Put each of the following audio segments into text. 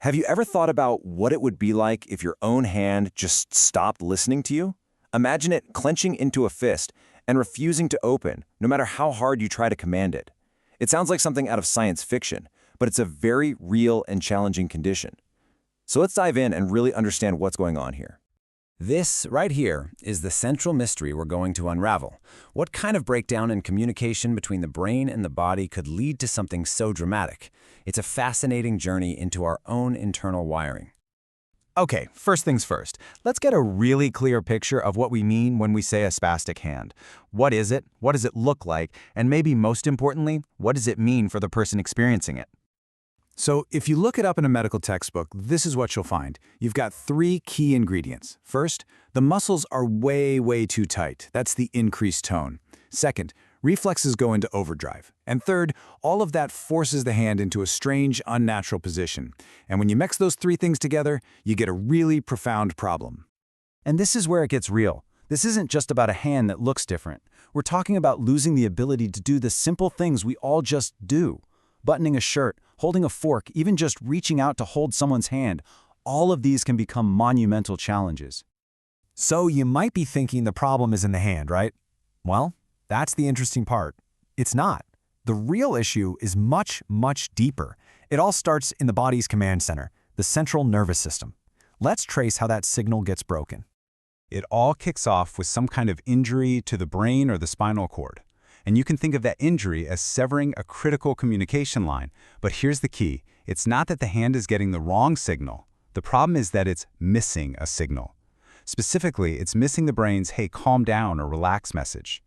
Have you ever thought about what it would be like if your own hand just stopped listening to you? Imagine it clenching into a fist and refusing to open, no matter how hard you try to command it. It sounds like something out of science fiction, but it's a very real and challenging condition. So let's dive in and really understand what's going on here. This right here is the central mystery we're going to unravel. What kind of breakdown in communication between the brain and the body could lead to something so dramatic? It's a fascinating journey into our own internal wiring. Okay, first things first. Let's get a really clear picture of what we mean when we say a spastic hand. What is it? What does it look like? And maybe most importantly, what does it mean for the person experiencing it? So if you look it up in a medical textbook, this is what you'll find. You've got three key ingredients. First, the muscles are way too tight. That's the increased tone. Second, reflexes go into overdrive. And third, all of that forces the hand into a strange, unnatural position. And when you mix those three things together, you get a really profound problem. And this is where it gets real. This isn't just about a hand that looks different. We're talking about losing the ability to do the simple things we all just do. Buttoning a shirt, holding a fork, even just reaching out to hold someone's hand, all of these can become monumental challenges. So you might be thinking the problem is in the hand, right? Well, that's the interesting part. It's not. The real issue is much deeper. It all starts in the body's command center, the central nervous system. Let's trace how that signal gets broken. It all kicks off with some kind of injury to the brain or the spinal cord. And you can think of that injury as severing a critical communication line. But here's the key. It's not that the hand is getting the wrong signal. The problem is that it's missing a signal. Specifically, it's missing the brain's "hey, calm down" or "relax" message.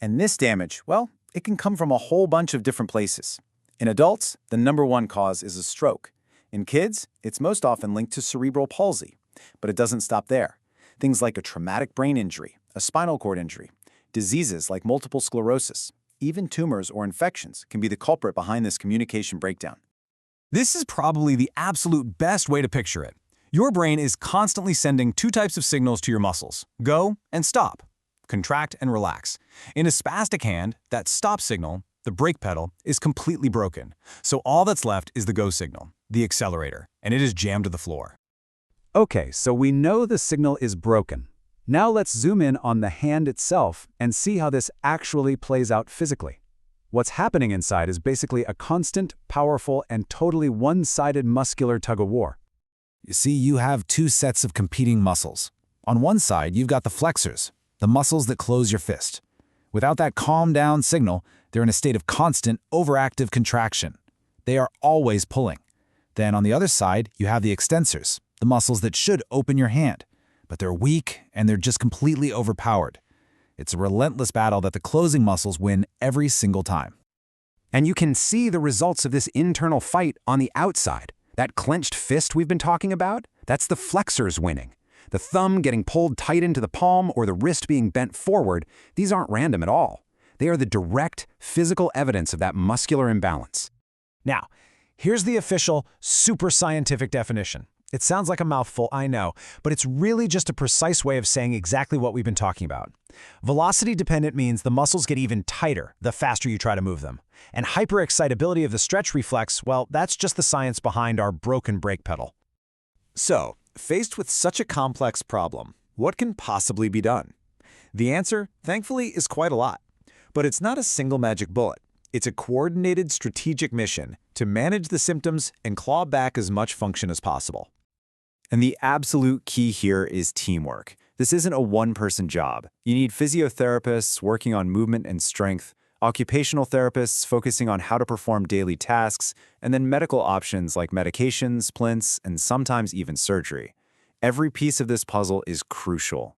And this damage, well, it can come from a whole bunch of different places. In adults, the number one cause is a stroke. In kids, it's most often linked to cerebral palsy. But it doesn't stop there. Things like a traumatic brain injury, a spinal cord injury, diseases like multiple sclerosis, even tumors or infections can be the culprit behind this communication breakdown. This is probably the absolute best way to picture it. Your brain is constantly sending two types of signals to your muscles: go and stop, contract and relax. In a spastic hand, that stop signal, the brake pedal, is completely broken. So all that's left is the go signal, the accelerator, and it is jammed to the floor. Okay, so we know the signal is broken. Now let's zoom in on the hand itself and see how this actually plays out physically. What's happening inside is basically a constant, powerful, and totally one-sided muscular tug-of-war. You see, you have two sets of competing muscles. On one side, you've got the flexors, the muscles that close your fist. Without that calm-down signal, they're in a state of constant, overactive contraction. They are always pulling. Then on the other side, you have the extensors, the muscles that should open your hand. But they're weak and they're just completely overpowered. It's a relentless battle that the closing muscles win every single time. And you can see the results of this internal fight on the outside. That clenched fist we've been talking about, that's the flexors winning. The thumb getting pulled tight into the palm or the wrist being bent forward, these aren't random at all. They are the direct physical evidence of that muscular imbalance. Now, here's the official, super scientific definition. It sounds like a mouthful, I know, but it's really just a precise way of saying exactly what we've been talking about. Velocity-dependent means the muscles get even tighter the faster you try to move them. And hyperexcitability of the stretch reflex, well, that's just the science behind our broken brake pedal. So, faced with such a complex problem, what can possibly be done? The answer, thankfully, is quite a lot. But it's not a single magic bullet. It's a coordinated strategic mission to manage the symptoms and claw back as much function as possible. And the absolute key here is teamwork. This isn't a one-person job. You need physiotherapists working on movement and strength, occupational therapists focusing on how to perform daily tasks, and then medical options like medications, splints, and sometimes even surgery. Every piece of this puzzle is crucial.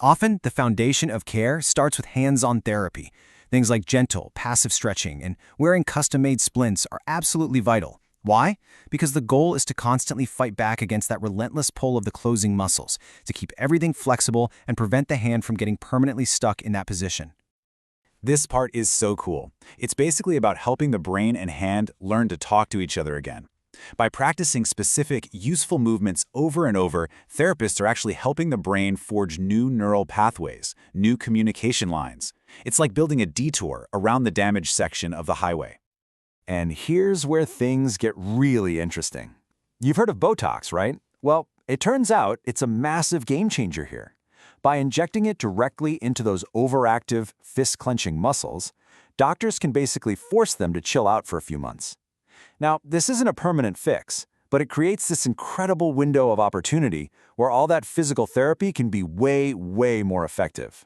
Often, the foundation of care starts with hands-on therapy. Things like gentle, passive stretching and wearing custom-made splints are absolutely vital. Why? Because the goal is to constantly fight back against that relentless pull of the closing muscles, to keep everything flexible and prevent the hand from getting permanently stuck in that position. This part is so cool. It's basically about helping the brain and hand learn to talk to each other again. By practicing specific, useful movements over and over, therapists are actually helping the brain forge new neural pathways, new communication lines. It's like building a detour around the damaged section of the highway. And here's where things get really interesting. You've heard of Botox, right? Well, it turns out it's a massive game changer here. By injecting it directly into those overactive, fist-clenching muscles, doctors can basically force them to chill out for a few months. Now, this isn't a permanent fix, but it creates this incredible window of opportunity where all that physical therapy can be way, way more effective.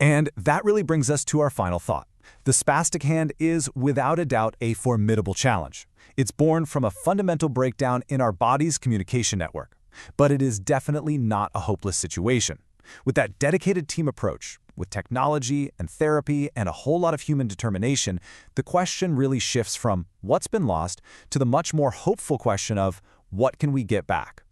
And that really brings us to our final thought. The spastic hand is, without a doubt, a formidable challenge. It's born from a fundamental breakdown in our body's communication network. But it is definitely not a hopeless situation. With that dedicated team approach, with technology and therapy and a whole lot of human determination, the question really shifts from what's been lost to the much more hopeful question of what can we get back?